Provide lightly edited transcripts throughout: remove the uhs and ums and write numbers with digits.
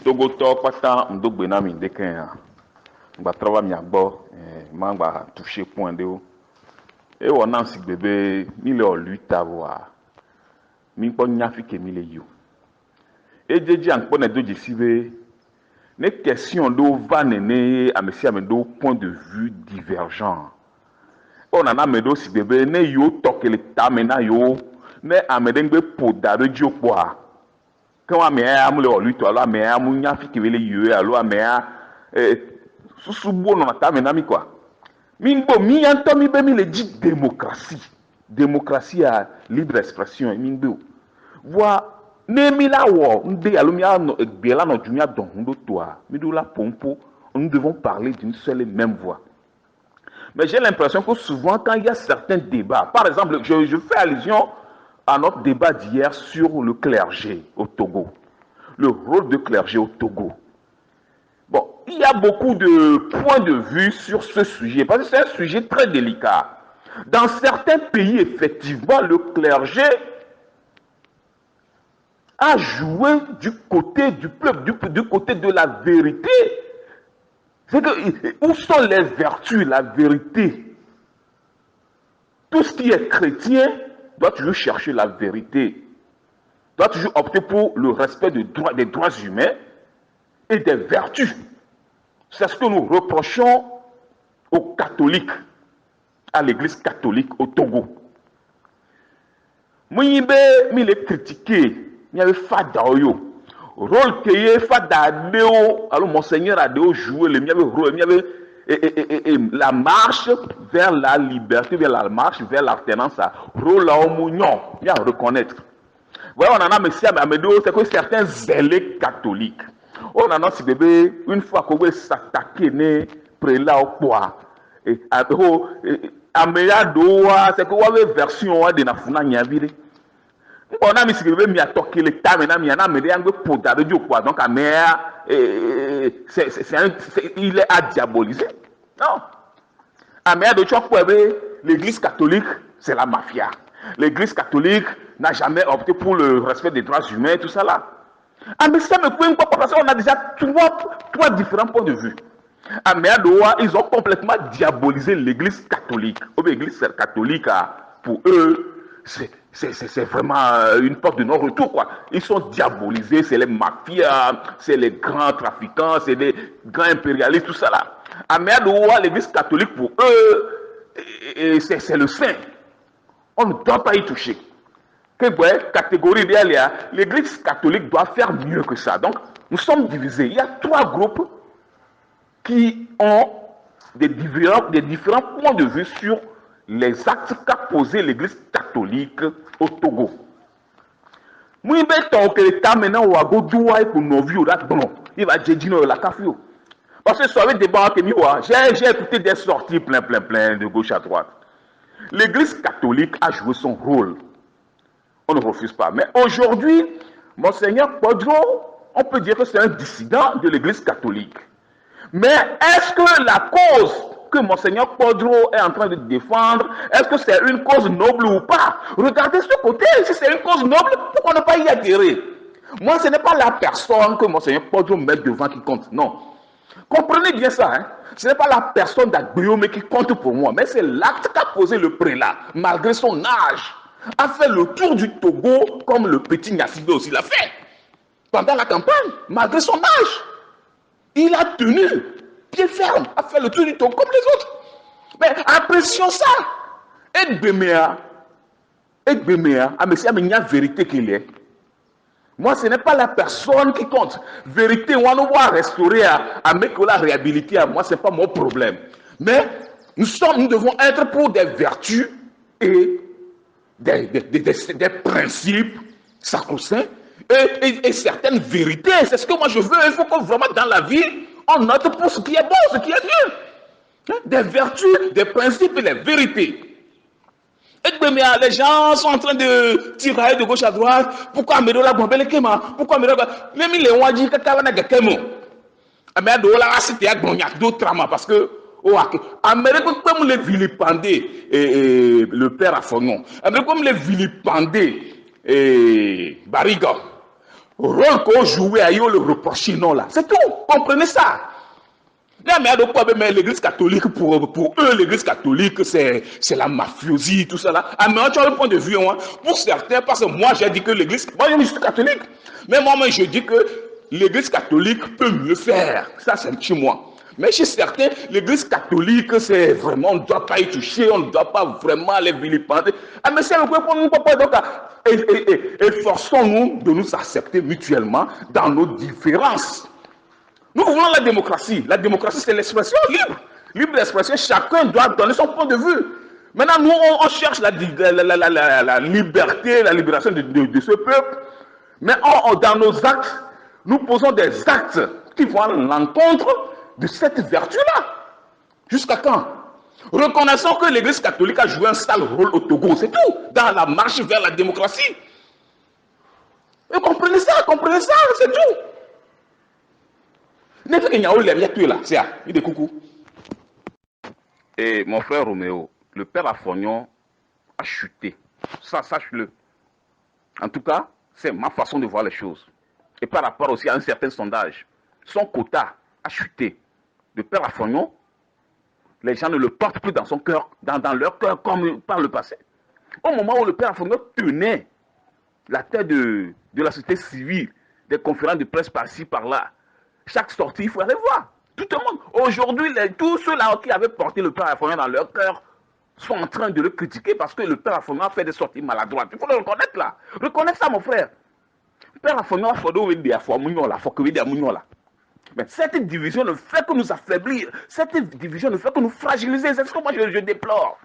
Togoto pata mdogbe na mi ndeken ngba trava mi agbo ma ngba toucher point de o e wona si bebe mi le oluta wa mi po nyafi ke mi le yo e jeje an po na doji sibe ne question do va nene amesi ame do point de vue divergent on ana me do si bebe ne yo tokele ta me na yo ne amedengbe poda do jokwa quand on met un le oluto alors mais un munya fi kivele yue alors mais susubo no ta me na mi quoi mingbo mi anto mi be mi le dit démocratie à libre expression mingbo voix ne mi la wo nde alo mi ano egbe la no jumia don ndo toa mi do la pompo nous devons parler d'une seule et même voix. Mais j'ai l'impression que souvent quand il y a certains débats, par exemple je fais allusion à notre débat d'hier sur le clergé au Togo, le rôle du clergé au Togo. Bon, il y a beaucoup de points de vue sur ce sujet, parce que c'est un sujet très délicat. Dans certains pays, effectivement, le clergé a joué du côté du peuple, du côté de la vérité. C'est que, où sont les vertus, la vérité? Tout ce qui est chrétien doit toujours chercher la vérité, doit toujours opter pour le respect des droits humains et des vertus. C'est ce que nous reprochons aux catholiques, à l'église catholique au Togo. Moi, je l'ai critiqué, il y avait Fadaoyo. Rôle que y Fada Deo, alors Monseigneur a Deo joué, il y avait la marche vers la liberté, vers la marche vers l'alternance, rôle à Omounion, il y a à reconnaître. Voilà, on en a Messia Amédo, c'est que certains zélés catholiques, on en a si bébé, une fois qu'on veut s'attaquer, né, prélat au poids, et Améa Doa, c'est que vous avez version de Nafuna Nyavire. On a mis si bébé, mi a toqué le temps, maintenant, mi a amené un peu pour d'aller du poids, donc Améa, il est à diaboliser. Non. Améa de Tchouakouébé, l'église catholique, c'est la mafia. L'église catholique n'a jamais opté pour le respect des droits humains, tout ça là. Ah, mais ça me coûte pas parce qu'on a déjà trois différents points de vue. À Méadoua, ils ont complètement diabolisé l'église catholique. L'église catholique, pour eux, c'est vraiment une porte de non-retour, quoi. Ils sont diabolisés, c'est les mafias, c'est les grands trafiquants, c'est les grands impérialistes, tout ça là. À Méadoua, l'église catholique, pour eux, c'est le saint. On ne doit pas y toucher. Quelle catégorie derrière, l'église catholique doit faire mieux que ça. Donc, nous sommes divisés. Il y a trois groupes qui ont des différents points de vue sur les actes qu'a posé l'église catholique au Togo. Moi, il va dire la cafio. Parce que sur le débat que j'ai écouté des sorties plein de gauche à droite. L'église catholique a joué son rôle. On ne refuse pas. Mais aujourd'hui, Monseigneur Podro, on peut dire que c'est un dissident de l'église catholique. Mais est-ce que la cause que Monseigneur Podro est en train de défendre, est-ce que c'est une cause noble ou pas? Regardez ce côté, si c'est une cause noble, pourquoi ne pas y adhérer? Moi, ce n'est pas la personne que Monseigneur Podro met devant qui compte, non. Comprenez bien ça, hein? Ce n'est pas la personne d'Agbiome qui compte pour moi, mais c'est l'acte qu'a posé le prélat, malgré son âge, a fait le tour du Togo, comme le petit Nyassibé aussi l'a fait, pendant la campagne, malgré son âge. Il a tenu, pied ferme, a fait le tour du Togo comme les autres. Mais apprécions ça. Egbeméa, mais il y a vérité qu'il est. Moi, ce n'est pas la personne qui compte. Vérité, on doit restaurer à mettre la réhabiliter. Moi, ce n'est pas mon problème. Mais nous devons être pour des vertus et des principes sacro-saints et certaines vérités. C'est ce que moi je veux. Il faut que vraiment dans la vie, on note pour ce qui est bon, ce qui est bien. Des vertus, des principes et des vérités. Les gens sont en train de tirer de gauche à droite. Pourquoi me la bombe le kema? Pourquoi me la même les ont dit que t'as pas kemo. Mais de là c'était à Gognac d'autres parce que Amérique comme les vilipendés le père Afonon. Amérique comme les vilipendés Bariga. rôle qu'on jouait à le reprocher, non là. C'est tout. Comprenez ça. Là, mais l'église catholique, pour eux, l'église catholique, c'est la mafiosie, tout ça là. Ah, mais tu as le point de vue, hein. Pour certains, parce que moi, j'ai dit que l'église, moi, je suis catholique. Mais moi, je dis que l'église catholique peut mieux faire. Ça, c'est chez moi. Mais chez certains, l'église catholique, c'est vraiment, on ne doit pas y toucher, on ne doit pas vraiment les vilipender. Ah, mais c'est le point pour nous, papa. Donc, forçons-nous de nous accepter mutuellement dans nos différences. Nous voulons la démocratie. La démocratie, c'est l'expression libre. Libre d'expression, chacun doit donner son point de vue. Maintenant, nous, on cherche la liberté, la libération de ce peuple. Mais dans nos actes, nous posons des actes qui vont à l'encontre de cette vertu-là. Jusqu'à quand? Reconnaissons que l'Église catholique a joué un sale rôle au Togo, c'est tout, dans la marche vers la démocratie. Et comprenez ça, c'est tout. Et mon frère Roméo, le père Afognon a chuté. Ça, sache-le. En tout cas, c'est ma façon de voir les choses. Et par rapport aussi à un certain sondage, son quota a chuté. Le père Afognon, les gens ne le portent plus dans son cœur, dans leur cœur comme par le passé. Au moment où le père Afognon tenait la tête de la société civile, des conférences de presse par-ci, par-là, chaque sortie, il faut aller voir. Tout le monde. Aujourd'hui, tous ceux-là qui avaient porté le père Afognon dans leur cœur sont en train de le critiquer parce que le père Afognon a fait des sorties maladroites. Il faut le reconnaître là. Reconnaître ça, mon frère. Le père Afognon a fait des affaires là. Faut que là. Mais cette division ne fait que nous affaiblir. Cette division ne fait que nous fragiliser. C'est ce que moi je déplore.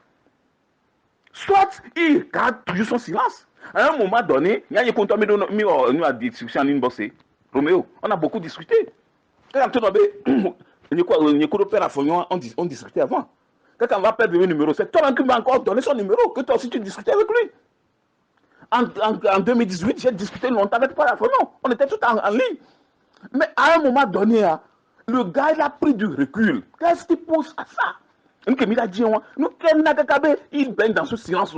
Soit il garde toujours son silence. À un moment donné, il y a une discussion en inbox. Roméo, on a beaucoup discuté. Le père Afognon, on discutait avant. Quand on va perdre le numéro, c'est toi qui m'as encore donné son numéro, que toi aussi tu discutais avec lui. En 2018, j'ai discuté longtemps avec Père Afognon. On était tout en ligne. Mais à un moment donné, le gars, il a pris du recul. Qu'est-ce qui pousse à ça? Il baigne dans ce silence.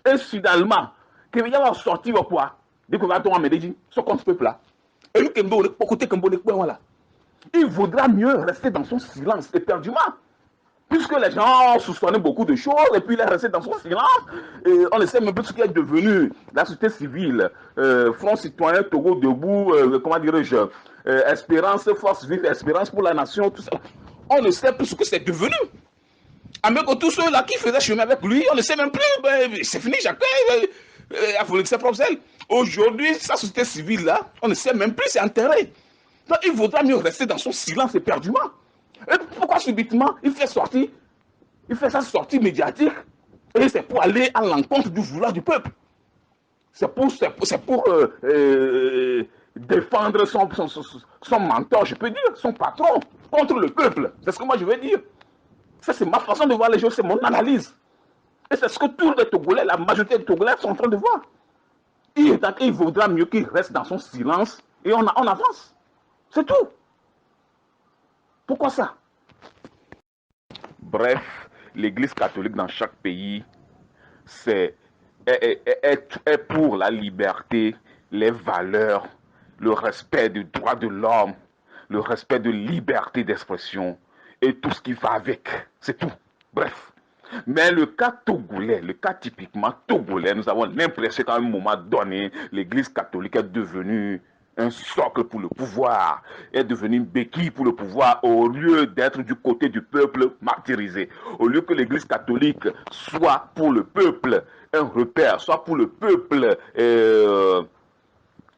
Et finalement, il va sortir au poids. Dès qu'on va tomber en Médéji, ce compte peuple là. Et lui, il vaudra mieux rester dans son silence éperdument. Puisque les gens soupçonnaient beaucoup de choses, et puis il est resté dans son silence, et on ne sait même plus ce qui est devenu la société civile, Front Citoyen, Togo Debout, comment dirais-je, Espérance, Force Vive, Espérance pour la Nation, tout ça. On ne sait plus ce que c'est devenu. Avec tous ceux-là qui faisaient chemin avec lui, on ne sait même plus, c'est fini, chacun a voulu ses propres ailes. Aujourd'hui, sa société civile-là, on ne sait même plus, c'est enterré. Donc il vaudra mieux rester dans son silence éperdument. Et pourquoi subitement il fait sa sortie médiatique, et c'est pour aller à l'encontre du vouloir du peuple. C'est pour défendre son mentor, je peux dire, son patron, contre le peuple. C'est ce que moi je veux dire. Ça, c'est ma façon de voir les choses, c'est mon analyse. Et c'est ce que tous les Togolais, la majorité des Togolais sont en train de voir. Il vaudra mieux qu'il reste dans son silence et on avance. C'est tout. Pourquoi ça? Bref, l'Église catholique dans chaque pays est pour la liberté, les valeurs, le respect des droits de l'homme, le respect de liberté d'expression et tout ce qui va avec. C'est tout. Bref. Mais le cas togolais, le cas typiquement togolais, nous avons l'impression qu'à un moment donné, l'Église catholique est devenue un socle pour le pouvoir, est devenue une béquille pour le pouvoir, au lieu d'être du côté du peuple martyrisé. Au lieu que l'Église catholique soit pour le peuple un repère, soit pour le peuple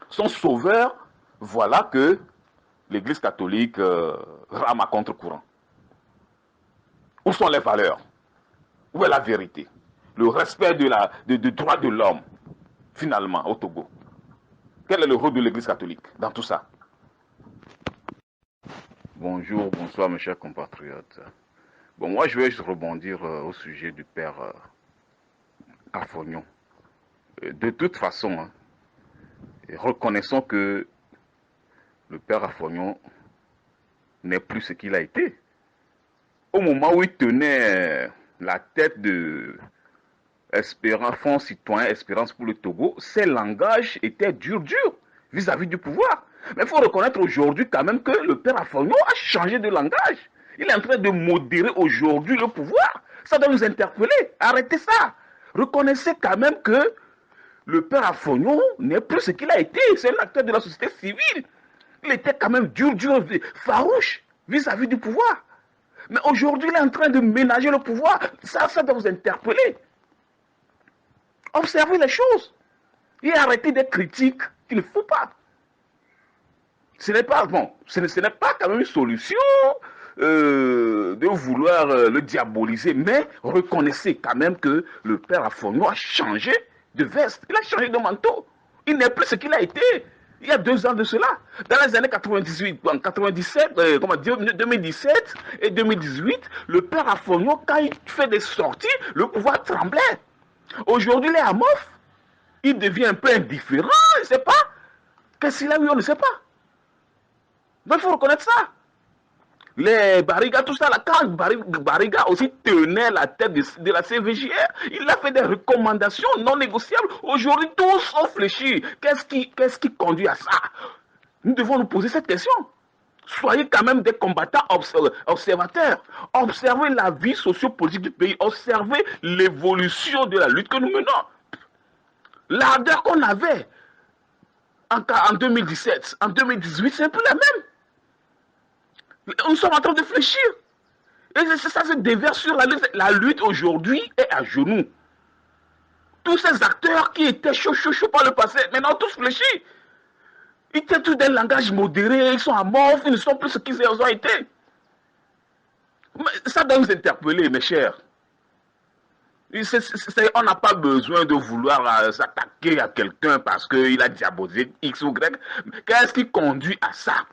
son sauveur, voilà que l'Église catholique rame à contre-courant. Où sont les valeurs? Où est la vérité? Le respect des droits de l'homme, finalement, au Togo. Quel est le rôle de l'Église catholique dans tout ça? Bonjour, bonsoir mes chers compatriotes. Bon, moi je vais juste rebondir au sujet du père Afognon. De toute façon, reconnaissons que le père Afognon n'est plus ce qu'il a été. Au moment où il tenait la tête de Fonds Citoyen Espérance pour le Togo, ses langages étaient durs. vis-à-vis du pouvoir. Mais il faut reconnaître aujourd'hui quand même que le père Afognon a changé de langage. Il est en train de modérer aujourd'hui le pouvoir. Ça doit nous interpeller. Arrêtez ça. Reconnaissez quand même que le père Afognon n'est plus ce qu'il a été. C'est un acteur de la société civile. Il était quand même dur, farouche vis-à-vis du pouvoir. Mais aujourd'hui, il est en train de ménager le pouvoir. Ça doit vous interpeller. Observez les choses. Et arrêtez des critiques qu'il ne faut pas. Ce n'est pas, bon, ce n'est pas quand même une solution de vouloir le diaboliser, mais reconnaissez quand même que le père Afognon a changé de veste, il a changé de manteau. Il n'est plus ce qu'il a été il y a 2 ans de cela. Dans les années 98, 97, 2017 et 2018, le père Afognon, quand il fait des sorties, le pouvoir tremblait. Aujourd'hui, il est amorphe. Il devient un peu indifférent, il ne sait pas. Qu'est-ce qu'il a eu, on ne sait pas. Donc il faut reconnaître ça. Les Bariga, tout ça, là, quand Bariga aussi tenait la tête de la CVJR, il a fait des recommandations non négociables. Aujourd'hui, tous ont fléchi. Qu'est-ce qui conduit à ça? Nous devons nous poser cette question. Soyez quand même des combattants observateurs. Observez la vie sociopolitique du pays. Observez l'évolution de la lutte que nous menons. L'ardeur qu'on avait en 2017, en 2018, c'est un peu la même. Nous sommes en train de fléchir. Et ça se déverse sur la lutte. La lutte aujourd'hui est à genoux. Tous ces acteurs qui étaient chaud par le passé, maintenant tous fléchis. Ils étaient tous des langages modérés, ils sont amorphes, ils ne sont plus ce qu'ils ont été. Mais ça doit nous interpeller, mes chers. On n'a pas besoin de vouloir s'attaquer à quelqu'un parce qu'il a diabolisé X ou Y. Qu'est-ce qui conduit à ça?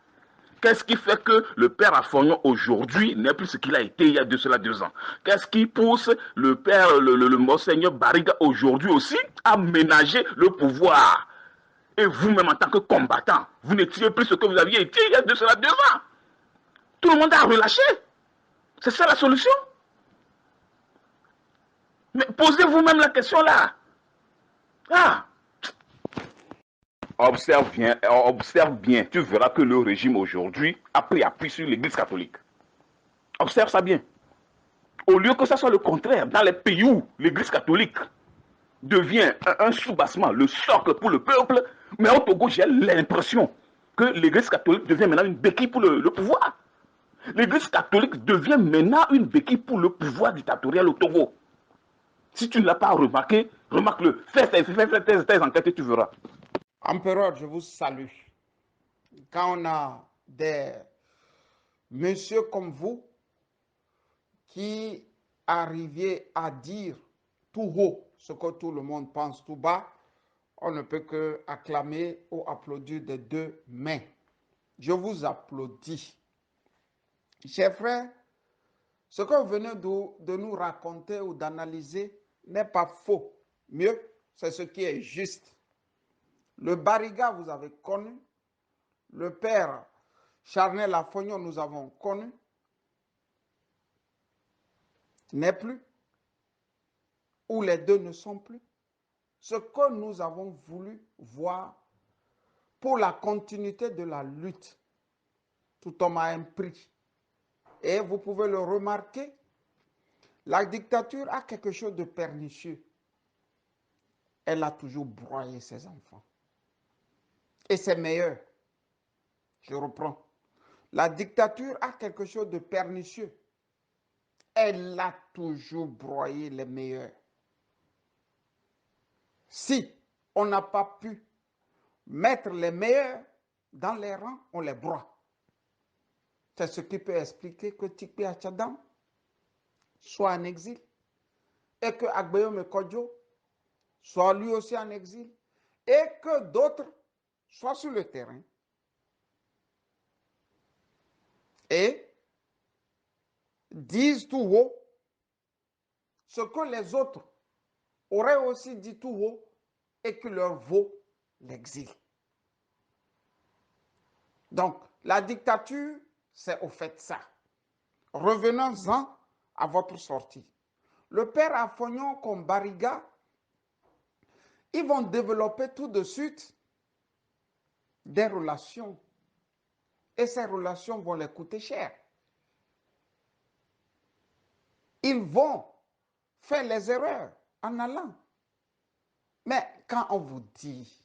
Qu'est-ce qui fait que le père Afognon aujourd'hui n'est plus ce qu'il a été il y a de cela 2 ans? Qu'est-ce qui pousse le père, le monseigneur Bariga aujourd'hui aussi à ménager le pouvoir? Et vous-même en tant que combattant, vous n'étiez plus ce que vous aviez été il y a de cela 2 ans. Tout le monde a relâché. C'est ça la solution? Mais posez vous-même la question là. Ah! Observe bien, tu verras que le régime aujourd'hui a pris appui sur l'église catholique. Observe ça bien. Au lieu que ça soit le contraire, dans les pays où l'église catholique devient un soubassement, le socle pour le peuple, mais au Togo, j'ai l'impression que l'église catholique devient maintenant une béquille pour le pouvoir. L'église catholique devient maintenant une béquille pour le pouvoir dictatorial au Togo. Si tu ne l'as pas remarqué, remarque-le. Fais tes enquêtes et tu verras. Empereur, je vous salue. Quand on a des messieurs comme vous qui arriviez à dire tout haut ce que tout le monde pense tout bas, on ne peut que acclamer ou applaudir des 2 mains. Je vous applaudis. Chers frères, ce que vous venez de nous raconter ou d'analyser n'est pas faux. Mieux, c'est ce qui est juste. Le Bariga, vous avez connu. Le père Charnel Afognon, nous avons connu. N'est plus. Ou les 2 ne sont plus. Ce que nous avons voulu voir pour la continuité de la lutte, tout homme a un prix. Et vous pouvez le remarquer, la dictature a quelque chose de pernicieux. Elle a toujours broyé ses enfants. Et c'est meilleur. Je reprends. La dictature a quelque chose de pernicieux. Elle a toujours broyé les meilleurs. Si on n'a pas pu mettre les meilleurs dans les rangs, on les broie. C'est ce qui peut expliquer que Tikpi Achadam soit en exil et que Agbayome Kodjo soit lui aussi en exil et que d'autres soient sur le terrain. Et disent tout haut ce que les autres auraient aussi dit tout haut et que leur vaut l'exil. Donc, la dictature, c'est au fait ça. Revenons-en à votre sortie. Le père Afognon comme Bariga, ils vont développer tout de suite des relations. Et ces relations vont les coûter cher. Ils vont faire les erreurs en allant. Mais quand on vous dit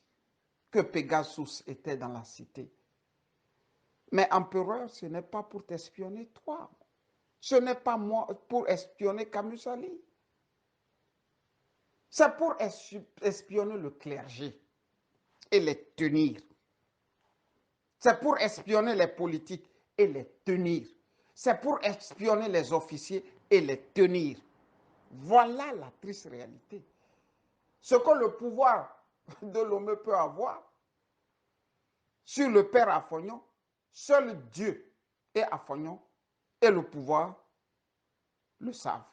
que Pegasus était dans la cité, mais empereur, ce n'est pas pour t'espionner toi. Ce n'est pas moi pour espionner Camusali. C'est pour espionner le clergé et les tenir. C'est pour espionner les politiques et les tenir. C'est pour espionner les officiers et les tenir. Voilà la triste réalité. Ce que le pouvoir de l'homme peut avoir sur le père Afognon, seul Dieu et Afognon et le pouvoir le savent.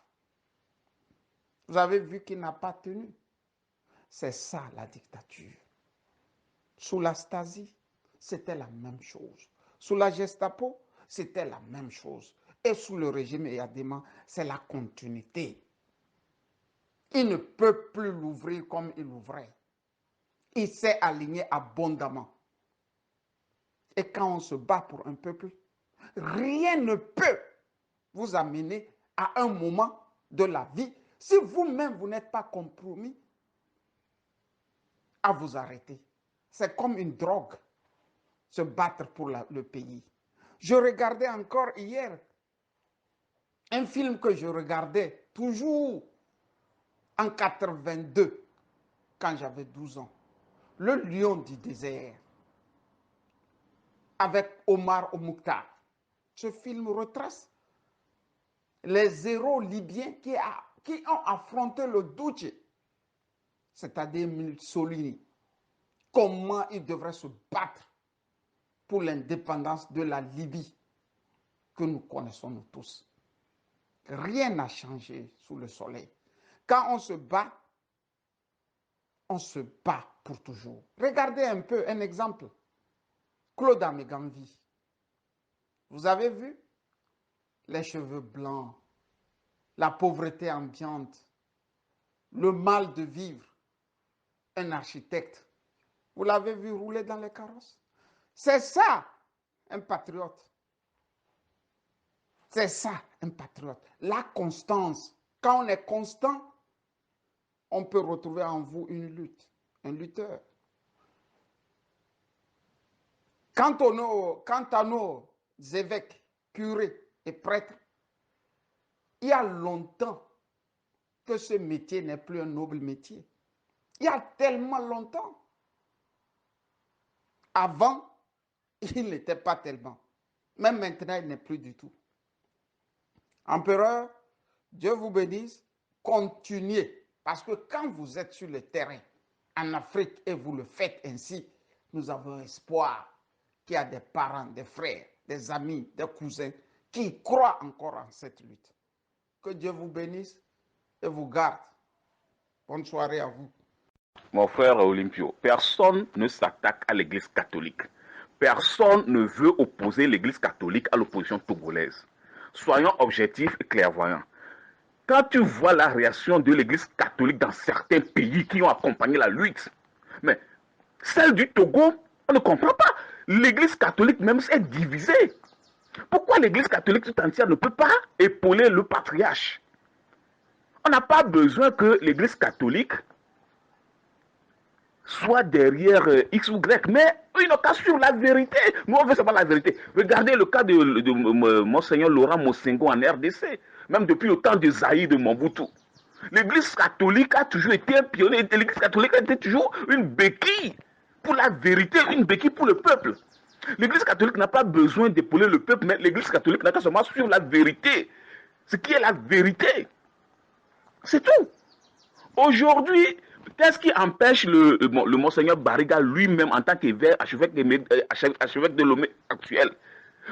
Vous avez vu qu'il n'a pas tenu. C'est ça la dictature. Sous la Stasi, c'était la même chose. Sous la Gestapo, c'était la même chose. Et sous le régime Eyadema, c'est la continuité. Il ne peut plus l'ouvrir comme il l'ouvrait. Il s'est aligné abondamment. Et quand on se bat pour un peuple, rien ne peut vous amener à un moment de la vie, si vous-même vous n'êtes pas compromis, à vous arrêter. C'est comme une drogue, se battre pour le pays. Je regardais encore hier un film que je regardais toujours en 82, quand j'avais 12 ans. Le lion du désert, avec Omar Oumoukhtar. Ce film retrace les héros libyens qui ont affronté le Duce, c'est-à-dire Mussolini. Comment ils devraient se battre pour l'indépendance de la Libye que nous connaissons nous tous. Rien n'a changé sous le soleil. Quand on se bat pour toujours. Regardez un peu un exemple. Claude Améganvi. Vous avez vu les cheveux blancs, la pauvreté ambiante, le mal de vivre. Un architecte. Vous l'avez vu rouler dans les carrosses. C'est ça, un patriote. C'est ça, un patriote. La constance. Quand on est constant, on peut retrouver en vous une lutte, un lutteur. Quant à nos évêques, curés et prêtres, il y a longtemps que ce métier n'est plus un noble métier. Il y a tellement longtemps. Avant, il n'était pas tellement. Même maintenant, il n'est plus du tout. Empereur, Dieu vous bénisse, continuez. Parce que quand vous êtes sur le terrain, en Afrique, et vous le faites ainsi, nous avons espoir qu'il y a des parents, des frères, des amis, des cousins qui croient encore en cette lutte. Que Dieu vous bénisse et vous garde. Bonne soirée à vous. Mon frère Olympio, personne ne s'attaque à l'église catholique. Personne ne veut opposer l'église catholique à l'opposition togolaise. Soyons objectifs et clairvoyants. Quand tu vois la réaction de l'église catholique dans certains pays qui ont accompagné la lutte, mais celle du Togo, on ne comprend pas. L'église catholique même est divisée. Pourquoi l'église catholique tout entière ne peut pas épauler le patriarche? On n'a pas besoin que l'église catholique soit derrière X ou Y, mais ils n'ont qu'à suivre la vérité. Nous, on veut savoir la vérité. Regardez le cas de Monseigneur Laurent Mosengo en RDC, même depuis le temps de Zaïre de Mobutu. L'église catholique a toujours été un pionnier, l'église catholique a été toujours une béquille pour la vérité, une béquille pour le peuple. L'église catholique n'a pas besoin d'épauler le peuple, mais l'église catholique n'a qu'à seulement suivre la vérité. Ce qui est la vérité. C'est tout. Aujourd'hui, qu'est-ce qui empêche le Monseigneur Bariga lui-même en tant qu'archevêque de Lomé actuel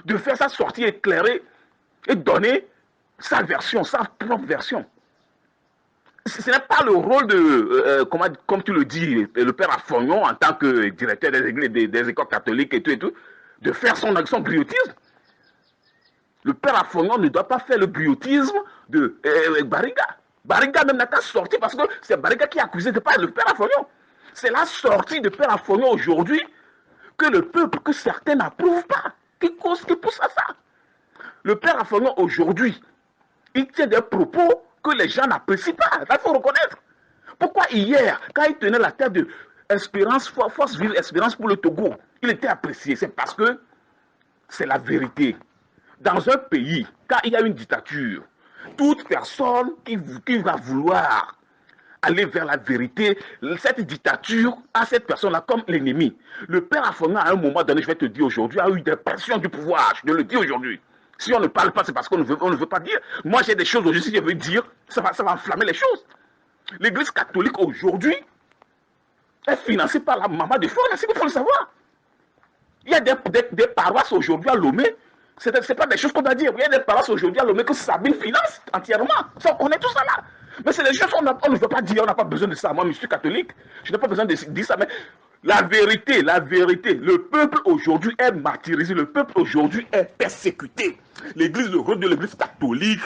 de faire sa sortie éclairée et donner sa version, sa propre version? Ce n'est pas le rôle de, comme tu le dis, le père Afognon en tant que directeur des églises, des écoles catholiques et tout, de faire son griotisme. Le père Afognon ne doit pas faire le griotisme de Bariga. Bariga même n'a qu'à sortir parce que c'est Bariga qui est accusé de pas le père Afognon. C'est la sortie de père Afognon aujourd'hui que le peuple, que certains n'approuvent pas, qui pousse à ça. Le père Afognon, aujourd'hui, il tient des propos que les gens n'apprécient pas. Il faut reconnaître. Pourquoi hier, quand il tenait la tête de Espérance, Force Vive Espérance pour le Togo, il était apprécié? C'est parce que c'est la vérité. Dans un pays, quand il y a une dictature, toute personne qui va vouloir aller vers la vérité, cette dictature a cette personne-là comme l'ennemi. Le père Afognon, à un moment donné, je vais te dire aujourd'hui, a eu des pressions du pouvoir. Je te le dis aujourd'hui. Si on ne parle pas, c'est parce qu'on ne veut pas dire. Moi, j'ai des choses aujourd'hui, si je veux dire, ça va enflammer les choses. L'église catholique aujourd'hui est financée par la maman de Florian, il faut le savoir. Il y a des paroisses aujourd'hui à Lomé, ce n'est pas des choses qu'on doit dire. Il y a des paroisses aujourd'hui à Lomé que Sabine finance entièrement. Ça, on connaît tout ça là. Mais c'est des choses qu'on ne veut pas dire, on n'a pas besoin de ça. Moi, je suis catholique, je n'ai pas besoin de dire ça, mais la vérité, le peuple aujourd'hui est martyrisé, le peuple aujourd'hui est persécuté. L'église, le rôle de l'église catholique,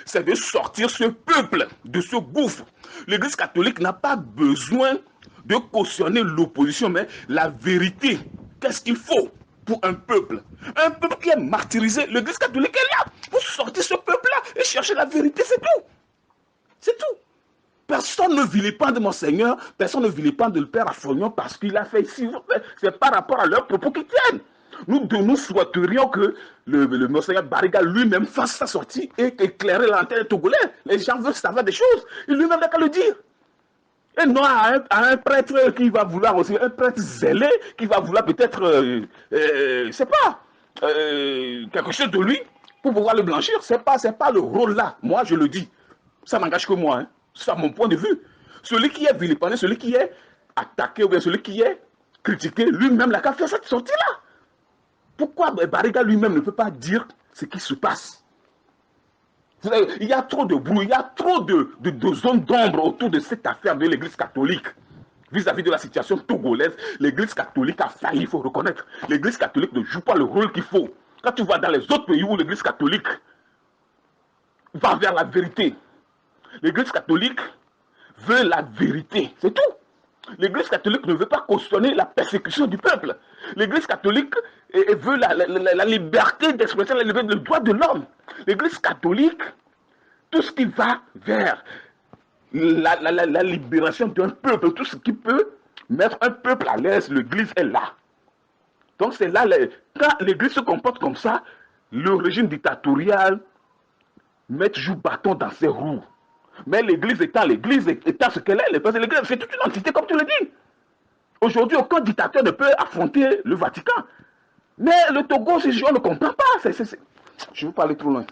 c'est de sortir ce peuple de ce gouffre. L'église catholique n'a pas besoin de cautionner l'opposition, mais la vérité. Qu'est-ce qu'il faut pour un peuple? Un peuple qui est martyrisé, l'église catholique est là pour sortir ce peuple-là et chercher la vérité, c'est tout. C'est tout. Personne ne vilipende Monseigneur, personne ne vilipende le père Afognon parce qu'il a fait ici. C'est par rapport à leurs propos qui tiennent. Nous souhaiterions que le Monseigneur Bariga lui-même fasse sa sortie et éclairer l'antenne togolaise. Les gens veulent savoir des choses. Il lui-même n'a qu'à le dire. Et non à un prêtre qui va vouloir aussi, un prêtre zélé, qui va vouloir peut-être, c'est pas, quelque chose de lui pour pouvoir le blanchir. C'est pas le rôle là. Moi, je le dis. Ça n'engage que moi. Hein. C'est mon point de vue. Celui qui est vilipendé, celui qui est attaqué, ou bien celui qui est critiqué, lui-même n'a qu'à faire cette sortie-là. Pourquoi Bariga lui-même ne peut pas dire ce qui se passe? Il y a trop de bruit, il y a trop de zones d'ombre autour de cette affaire de l'église catholique. Vis-à-vis de la situation togolaise, l'église catholique a failli, il faut reconnaître. L'église catholique ne joue pas le rôle qu'il faut. Quand tu vas dans les autres pays où l'église catholique va vers la vérité, l'église catholique veut la vérité, c'est tout. L'église catholique ne veut pas cautionner la persécution du peuple. L'église catholique veut la liberté d'expression, le droit de l'homme. L'église catholique, tout ce qui va vers la libération d'un peuple, tout ce qui peut mettre un peuple à l'aise, l'église est là. Donc c'est là, quand l'église se comporte comme ça, le régime dictatorial met toujours bâton dans ses roues. Mais l'église étant ce qu'elle est, l'église c'est toute une entité comme tu le dis. Aujourd'hui, aucun dictateur ne peut affronter le Vatican. Mais le Togo, on ne comprend pas. Je ne veux pas aller trop loin.